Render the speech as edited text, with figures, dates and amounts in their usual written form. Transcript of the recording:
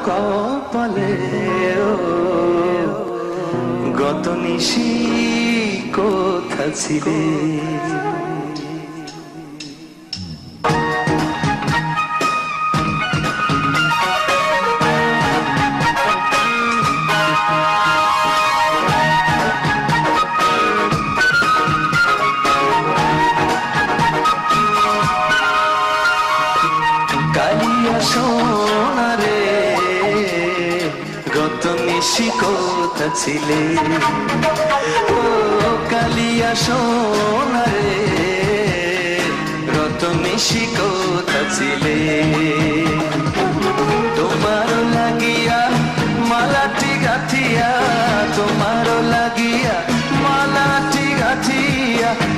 কপালে গত নিশি কোথা ছিলে? কালিয়া সোনা রে গত নিশি কোথা ছিলে? ও কালিয়া সোনা রে গত নিশি কোথা ছিলে? তোমার লাগিয়া মালাটি গাথিয়া, তোমার লাগিয়া